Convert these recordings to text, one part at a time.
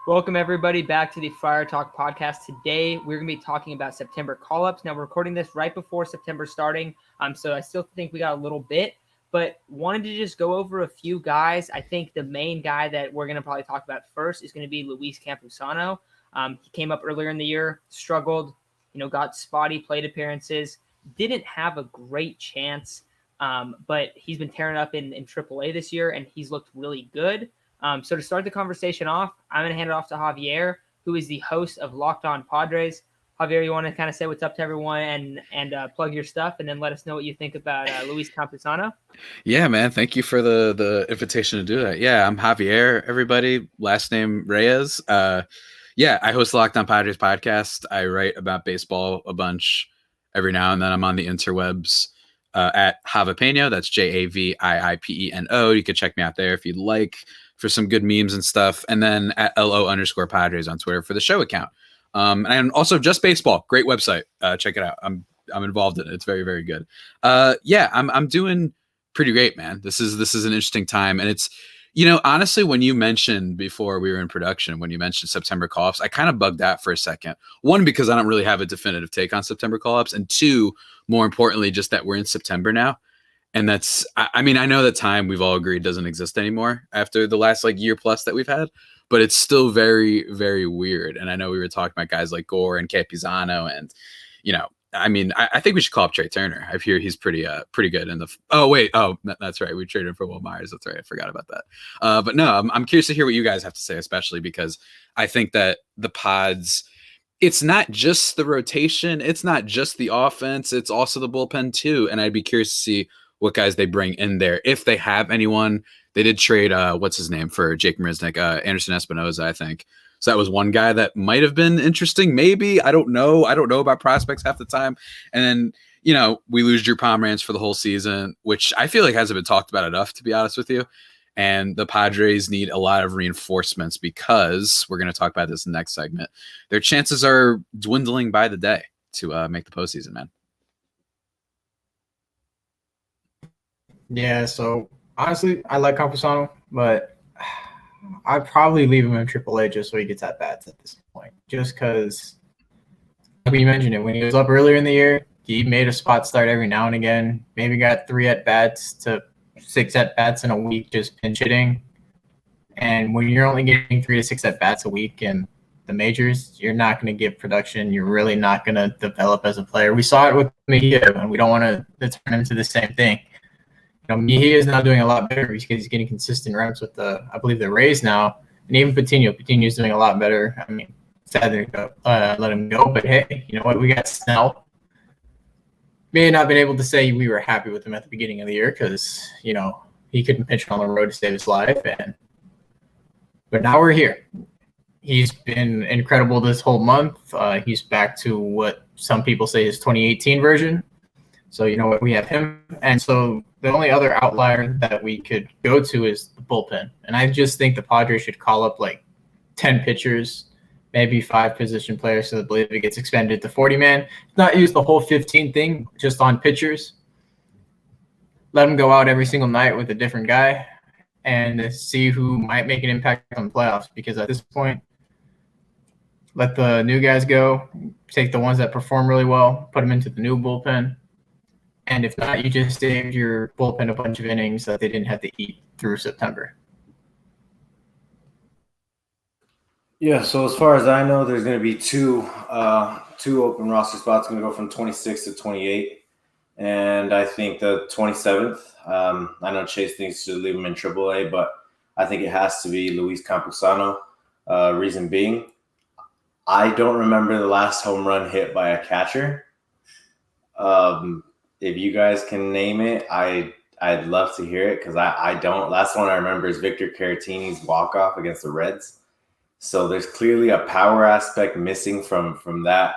Welcome, everybody, back to the Friar Talk podcast. Today, we're going to be talking about September call-ups. Now, we're recording this right before September starting, so I still think we got a little bit, but wanted to just go over a few guys. I think the main guy that we're going to probably talk about first is going to be Luis Campusano. He came up earlier in the year, struggled, got spotty plate appearances, didn't have a great chance, but he's been tearing up in AAA this year, and he's looked really good. So to start the conversation off, I'm going to hand it off to Javier, who is the host of Locked On Padres. Javier, you want to kind of say what's up to everyone and plug your stuff, and then let us know what you think about Luis Campusano? Yeah, man. Thank you for the invitation to do that. Yeah, I'm Javier, everybody. Last name Reyes. I host Locked On Padres podcast. I write about baseball a bunch every now and then. I'm on the interwebs at Javipeno. That's JAVIIPENO. You can check me out there if you'd like, for some good memes and stuff. And then at LO_Padres on Twitter for the show account. And also Just Baseball, great website. Check it out. I'm involved in it. It's very, very good. I'm doing pretty great, man. This is an interesting time. And it's, honestly, when you mentioned before we were in production, when you mentioned September call-ups, I kind of bugged out for a second. One, because I don't really have a definitive take on September call-ups. And two, more importantly, just that we're in September now. And that's, I know that time we've all agreed doesn't exist anymore after the last year plus that we've had, but it's still very, very weird. And I know we were talking about guys like Gore and Campusano and, I think we should call up Trey Turner. I hear he's pretty good in the, that's right. We traded for Will Myers. That's right. I forgot about that. But no, I'm curious to hear what you guys have to say, especially because I think that the Pods, it's not just the rotation. It's not just the offense. It's also the bullpen too. And I'd be curious to see what guys they bring in there. If they have anyone, they did trade, what's his name for Jake Marisnick, Anderson Espinoza, I think. So that was one guy that might have been interesting. Maybe, I don't know. I don't know about prospects half the time. And then, we lose Drew Pomeranz for the whole season, which I feel like hasn't been talked about enough, to be honest with you. And the Padres need a lot of reinforcements because we're going to talk about this in the next segment. Their chances are dwindling by the day to make the postseason, man. Yeah, so honestly, I like Campusano, but I'd probably leave him in AAA just so he gets at bats at this point. Just because, like we mentioned it, when he was up earlier in the year, he made a spot start every now and again. Maybe got 3 at-bats to 6 at-bats in a week just pinch hitting. And when you're only getting 3 to 6 at-bats a week in the majors, you're not going to get production. You're really not going to develop as a player. We saw it with Mejia, and we don't want to turn him to the same thing. Mejia is now doing a lot better because he's getting consistent reps with I believe the Rays now, and even Patino. Patino's doing a lot better. I mean, sad to let him go, but hey, you know what? We got Snell. May have not been able to say we were happy with him at the beginning of the year because he couldn't pitch on the road to save his life, but now we're here. He's been incredible this whole month. He's back to what some people say his 2018 version. So we have him, and so the only other outlier that we could go to is the bullpen. And I just think the Padres should call up 10 pitchers, maybe 5 position players, so I believe it gets expanded to 40-man. Not use the whole 15 thing just on pitchers. Let them go out every single night with a different guy and see who might make an impact on the playoffs. Because at this point, let the new guys go, take the ones that perform really well, put them into the new bullpen. And if not, you just saved your bullpen a bunch of innings that they didn't have to eat through September. Yeah, so as far as I know, there's going to be two open roster spots going to go from 26 to 28. And I think the 27th, I know Chase thinks to leave him in AAA, but I think it has to be Luis Campusano. Reason being, I don't remember the last home run hit by a catcher. If you guys can name it, I'd love to hear it because I don't. Last one I remember is Victor Caratini's walk-off against the Reds. So there's clearly a power aspect missing from the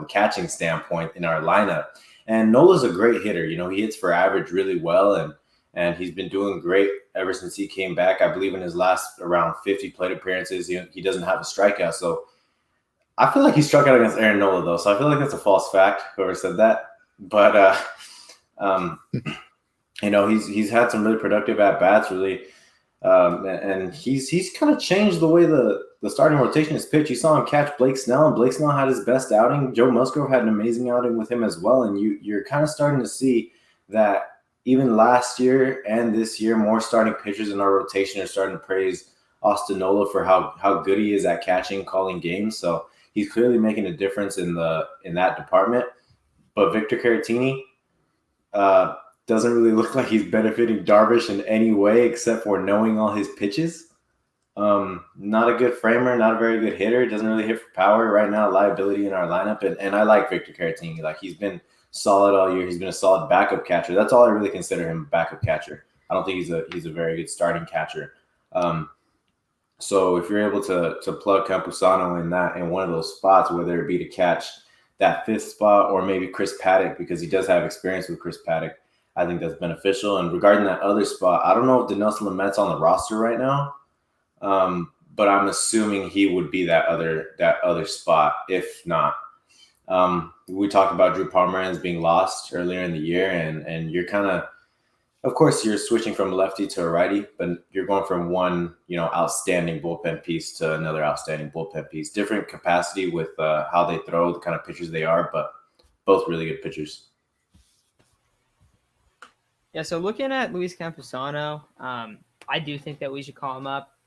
catching standpoint in our lineup. And Nola's a great hitter. He hits for average really well, and he's been doing great ever since he came back. I believe in his last around 50 plate appearances, he doesn't have a strikeout. So I feel like he struck out against Aaron Nola, though. So I feel like that's a false fact, whoever said that. But he's had some really productive at bats, really And he's kind of changed the way the starting rotation is pitched. You saw him catch Blake Snell, and Blake Snell had his best outing. Joe Musgrove had an amazing outing with him as well. And you're kind of starting to see that even last year and this year, more starting pitchers in our rotation are starting to praise Austin Nola for how good he is at catching, calling games. So he's clearly making a difference in that department. But Victor Caratini doesn't really look like he's benefiting Darvish in any way except for knowing all his pitches. Not a good framer, not a very good hitter. Doesn't really hit for power right now. Liability in our lineup, and I like Victor Caratini. Like, he's been solid all year. He's been a solid backup catcher. That's all I really consider him, a backup catcher. I don't think he's a very good starting catcher. So if you're able to plug Campusano in one of those spots, whether it be to catch that fifth spot or maybe Chris Paddock, because he does have experience with Chris Paddock, I think that's beneficial. And regarding that other spot, I don't know if Dinelson Lamet's on the roster right now, but I'm assuming he would be that other spot. If not, we talked about Drew Pomeranz being lost earlier in the year, and you're kind of course, you're switching from a lefty to a righty, but you're going from one, outstanding bullpen piece to another outstanding bullpen piece. Different capacity with how they throw, the kind of pitchers they are, but both really good pitchers. Yeah, so looking at Luis Campusano, I do think that we should call him up.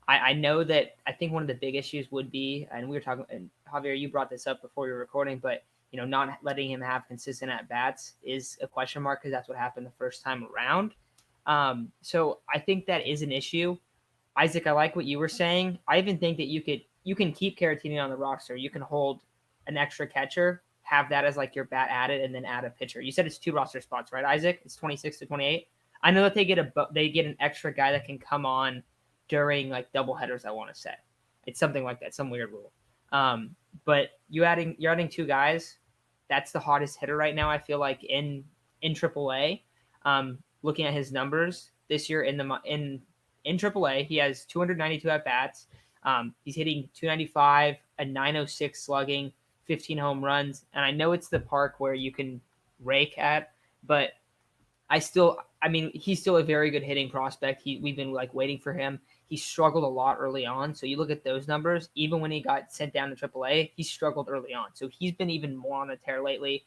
I know that I think one of the big issues would be, and we were talking, and Javier, you brought this up before we were recording, but not letting him have consistent at-bats is a question mark because that's what happened the first time around. So I think that is an issue. Isaac, I like what you were saying. I even think that you can keep Caratini on the roster. You can hold an extra catcher, have that as like your bat added, and then add a pitcher. You said it's 2 roster spots, right, Isaac? It's 26 to 28. I know that they get an extra guy that can come on during like double headers. I want to say it's something like that, some weird rule. But you're adding 2 guys. That's the hottest hitter right now, I feel like, in AAA. Looking at his numbers this year in AAA, he has 292 at bats. He's hitting 295, a 906 slugging, 15 home runs. And I know it's the park where you can rake at, but he's still a very good hitting prospect. We've been like waiting for him. He struggled a lot early on. So you look at those numbers, even when he got sent down to AAA, he struggled early on. So he's been even more on a tear lately.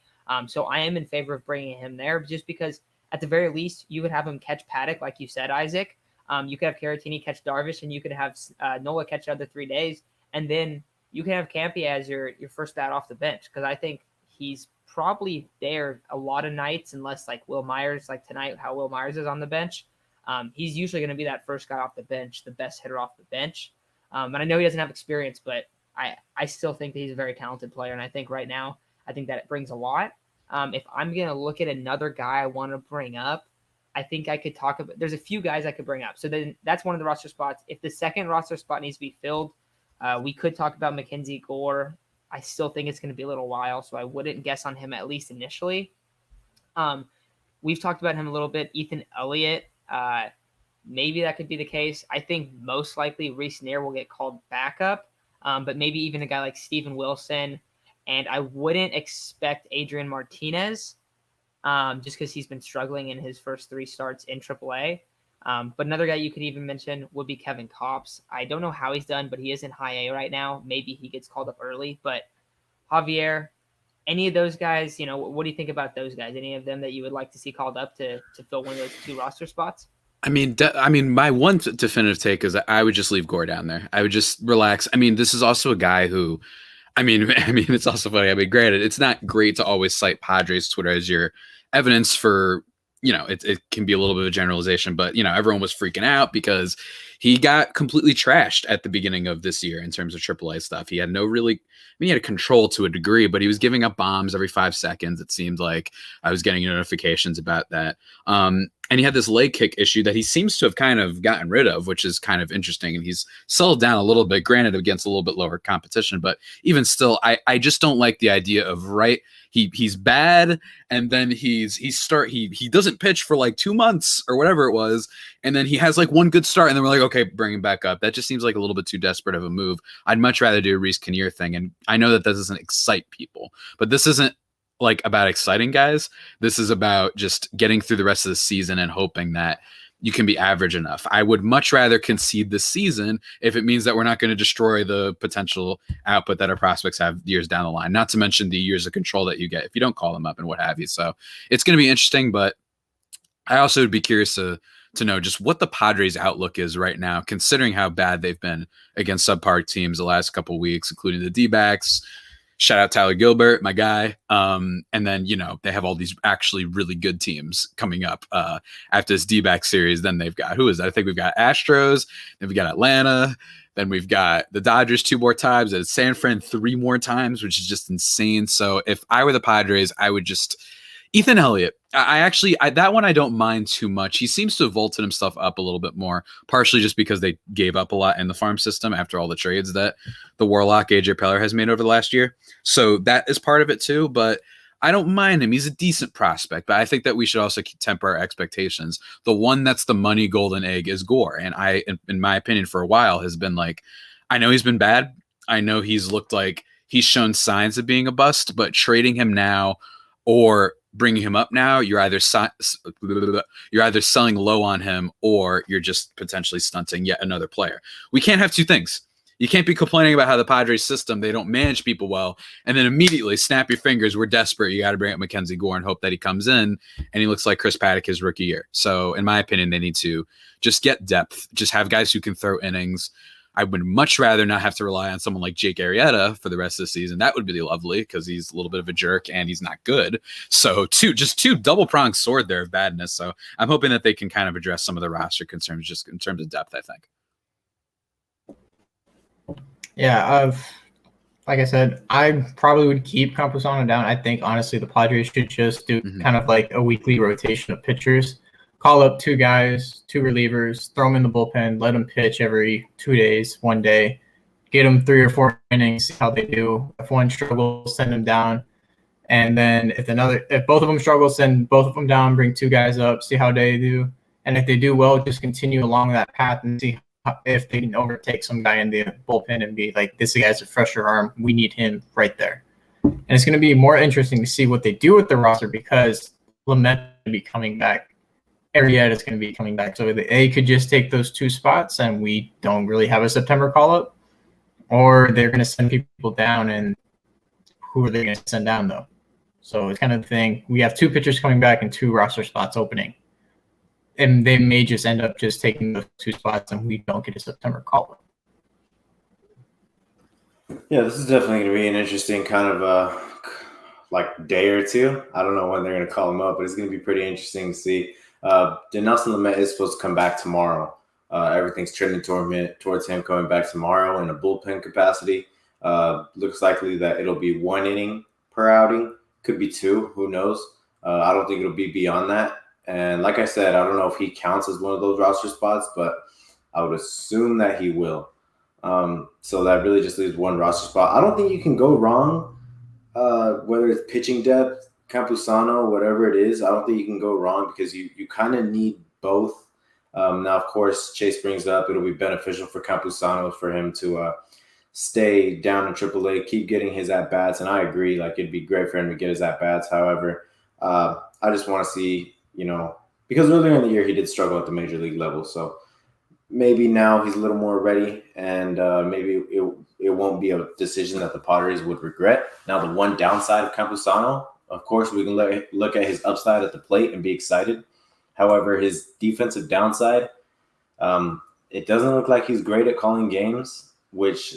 So I am in favor of bringing him there just because at the very least, you could have him catch Paddock, like you said, Isaac. You could have Caratini catch Darvish, and you could have Nola catch the other 3 days. And then you can have Campy as your first bat off the bench because I think he's probably there a lot of nights unless like Will Myers, like tonight, how Will Myers is on the bench. He's usually going to be that first guy off the bench, the best hitter off the bench. And I know he doesn't have experience, but I still think that he's a very talented player. And I think right now, I think that it brings a lot. If I'm going to look at another guy I want to bring up, I think I could talk about – there's a few guys I could bring up. So then that's one of the roster spots. If the second roster spot needs to be filled, we could talk about Mackenzie Gore. I still think it's going to be a little while, so I wouldn't guess on him at least initially. We've talked about him a little bit. Ethan Elliott, maybe that could be the case. I think most likely Reese Neer will get called back up, but maybe even a guy like Steven Wilson. And I wouldn't expect Adrian Martinez just because he's been struggling in his first 3 starts in AAA. But another guy you could even mention would be Kevin Kopps. I don't know how he's done, but he is in high A right now. Maybe he gets called up early. But Javier, any of those guys, what do you think about those guys? Any of them that you would like to see called up to fill one of those 2 roster spots? I mean, my one definitive take is that I would just leave Gore down there. I would just relax. I mean, this is also a guy who, I mean, it's also funny. I mean, granted, it's not great to always cite Padres Twitter as your evidence for, it can be a little bit of a generalization, but, everyone was freaking out because he got completely trashed at the beginning of this year in terms of AAA stuff. He had he had control to a degree, but he was giving up bombs every 5 seconds. It seemed like I was getting notifications about that. And he had this leg kick issue that he seems to have kind of gotten rid of, which is kind of interesting. And he's settled down a little bit, granted against a little bit lower competition, but even still, I just don't like the idea of he's bad. And then he doesn't pitch for like 2 months or whatever it was. And then he has like one good start. And then we're like, okay, bring him back up. That just seems like a little bit too desperate of a move. I'd much rather do a Reese Kinnear thing. And I know that doesn't excite people, but this isn't like about exciting guys. This is about just getting through the rest of the season and hoping that you can be average enough. I would much rather concede this season if it means that we're not going to destroy the potential output that our prospects have years down the line, not to mention the years of control that you get if you don't call them up and what have you. So it's going to be interesting, but I also would be curious to know just what the Padres' outlook is right now, considering how bad they've been against subpar teams the last couple of weeks, including the D-backs. Shout out Tyler Gilbert, my guy. And then, they have all these actually really good teams coming up after this D-back series. Then they've got, who is that? I think we've got Astros, then we've got Atlanta, then we've got the Dodgers 2 more times, and San Fran 3 more times, which is just insane. So if I were the Padres, I would just Ethan Elliott. That one I don't mind too much. He seems to have vaulted himself up a little bit more, partially just because they gave up a lot in the farm system after all the trades that the Warlock AJ Preller has made over the last year. So that is part of it too, but I don't mind him. He's a decent prospect, but I think that we should also temper our expectations. The one that's the money golden egg is Gore. And in my opinion, for a while has been like, I know he's been bad. I know he's looked like he's shown signs of being a bust, but trading him now or bringing him up now, you're either selling low on him or you're just potentially stunting yet another player. We can't have two things. You can't be complaining about how the Padres system, they don't manage people well, and then immediately snap your fingers, we're desperate, you got to bring up Mackenzie Gore and hope that he comes in and he looks like Chris Paddock his rookie year. So in my opinion, they need to just get depth, just have guys who can throw innings. I would much rather not have to rely on someone like Jake Arrieta for the rest of the season. That would be lovely because he's a little bit of a jerk and he's not good. So two double-pronged sword there of badness. So I'm hoping that they can kind of address some of the roster concerns just in terms of depth, I think. Yeah, like I said, I probably would keep Campusano down. I think, honestly, the Padres should just do kind of like a weekly rotation of pitchers. Call up 2 guys, 2 relievers, throw them in the bullpen, let them pitch every 2 days, 1 day, get them 3 or 4 innings, see how they do. If one struggles, send them down. And then if both of them struggle, send both of them down, bring 2 guys up, see how they do. And if they do well, just continue along that path and see if they can overtake some guy in the bullpen and be like, this guy's a fresher arm. We need him right there. And it's going to be more interesting to see what they do with the roster because Lamet will be coming back. Arrieta is going to be coming back. So they could just take those 2 spots and we don't really have a September call-up, or they're going to send people down, and who are they going to send down, though? So it's kind of the thing. We have 2 pitchers coming back and 2 roster spots opening. And they may just end up just taking those 2 spots and we don't get a September call-up. Yeah, this is definitely going to be an interesting kind of day or 2. I don't know when they're going to call them up, but it's going to be pretty interesting to see. Dinelson Lamet is supposed to come back tomorrow. Everything's trending towards him coming back tomorrow in a bullpen capacity. Looks likely that it'll be 1 inning per outing. Could be 2. Who knows? I don't think it'll be beyond that. And like I said, I don't know if he counts as one of those roster spots, but I would assume that he will. So that really just leaves 1 roster spot. I don't think you can go wrong, whether it's pitching depth, Campusano, whatever it is. I don't think you can go wrong because you kind of need both. Now, of course, Chase brings up it'll be beneficial for Campusano for him to stay down in AAA, keep getting his at-bats. And I agree, it'd be great for him to get his at-bats. However, I just want to see, because earlier in the year he did struggle at the major league level. So maybe now he's a little more ready, and maybe it won't be a decision that the Padres would regret. Now, the one downside of Campusano, of course, we can look at his upside at the plate and be excited. However, his defensive downside, it doesn't look like he's great at calling games,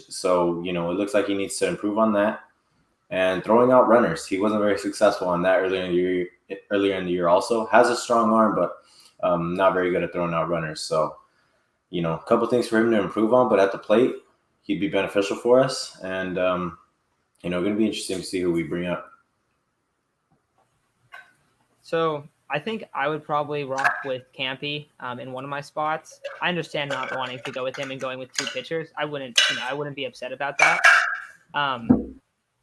so it looks like he needs to improve on that. And throwing out runners, he wasn't very successful on that earlier in the year also. Has a strong arm, but not very good at throwing out runners. So, a couple things for him to improve on, but at the plate, he'd be beneficial for us. And, going to be interesting to see who we bring up. So I think I would probably rock with Campy in one of my spots. I understand not wanting to go with him and going with 2 pitchers. I wouldn't be upset about that.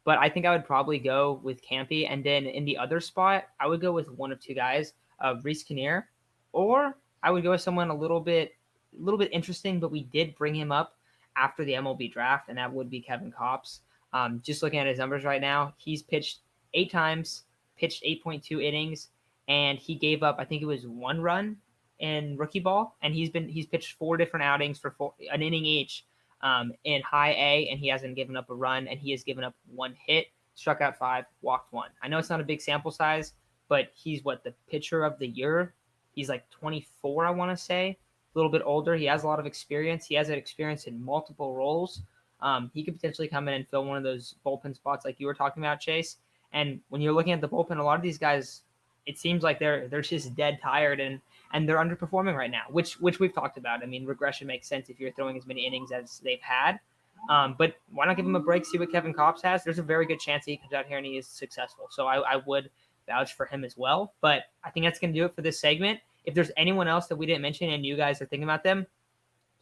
But I think I would probably go with Campy. And then in the other spot, I would go with one of 2 guys, Reese Kinnear, or I would go with someone a little bit interesting, but we did bring him up after the MLB draft, and that would be Kevin Kopps. Just looking at his numbers right now, he's pitched 8 times, pitched 8.2 innings, and he gave up, I think it was 1 run in rookie ball, and he's pitched 4 different outings for an inning each in high A, and he hasn't given up a run, and he has given up 1 hit, struck out 5, walked 1. I know it's not a big sample size, but he's the pitcher of the year. He's like 24, I want to say, a little bit older. He has a lot of experience. He has that experience in multiple roles. He could potentially come in and fill one of those bullpen spots like you were talking about, Chase. And when you're looking at the bullpen, a lot of these guys, it seems like they're just dead tired and they're underperforming right now, which we've talked about. I mean, regression makes sense if you're throwing as many innings as they've had. But why not give him a break, see what Kevin Kopps has? There's a very good chance he comes out here and he is successful. So I would vouch for him as well. But I think that's going to do it for this segment. If there's anyone else that we didn't mention and you guys are thinking about them,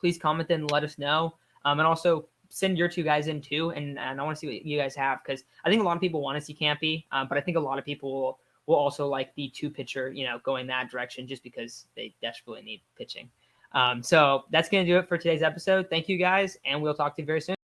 please comment and let us know. And also send your 2 guys in too. And I want to see what you guys have, because I think a lot of people want to see Campy, but I think a lot of people will also like the 2 pitcher, going that direction just because they desperately need pitching. So that's going to do it for today's episode. Thank you guys, and we'll talk to you very soon.